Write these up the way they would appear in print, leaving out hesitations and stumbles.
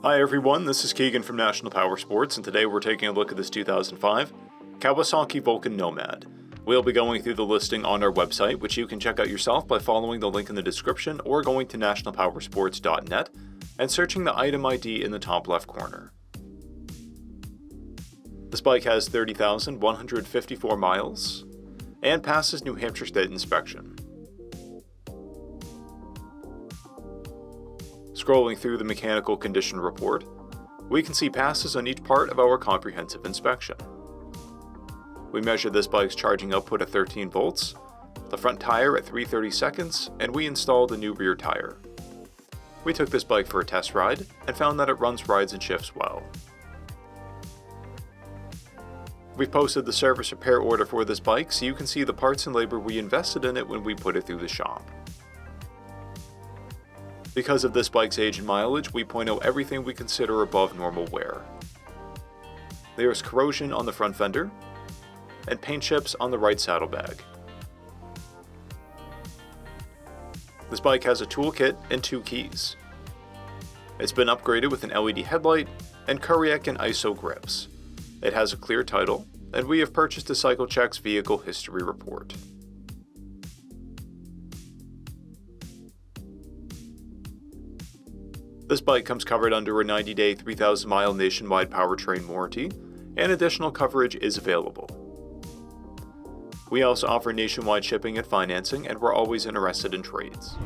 Hi everyone, this is Keegan from National Powersports, and today we're taking a look at this 2005 Kawasaki VULCAN NOMAD. We'll be going through the listing on our website, which you can check out yourself by following the link in the description or going to nationalpowersports.net and searching the item ID in the top left corner. This bike has 30,154 miles and passes New Hampshire State inspection. Scrolling through the mechanical condition report, we can see passes on each part of our comprehensive inspection. We measured this bike's charging output at 13 volts, the front tire at 3/30 seconds, and we installed a new rear tire. We took this bike for a test ride and found that it runs, rides, and shifts well. We've posted the service repair order for this bike so you can see the parts and labor we invested in it when we put it through the shop. Because of this bike's age and mileage, we point out everything we consider above normal wear. There is corrosion on the front fender and paint chips on the right saddlebag. This bike has a toolkit and 2 keys. It's been upgraded with an LED headlight and Curiac and ISO grips. It has a clear title, and we have purchased a CycleCheck's vehicle history report. This bike comes covered under a 90-day, 3,000-mile nationwide powertrain warranty, and additional coverage is available. We also offer nationwide shipping and financing, and we're always interested in trades.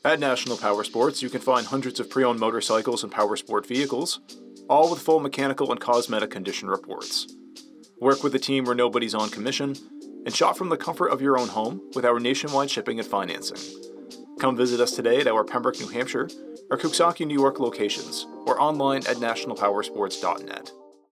At National Powersports, you can find hundreds of pre-owned motorcycles and powersport vehicles, all with full mechanical and cosmetic condition reports. Work with a team where nobody's on commission, and shop from the comfort of your own home with our nationwide shipping and financing. Come visit us today at our Pembroke, New Hampshire, or KAWASAKI, New York locations, or online at nationalpowersports.net.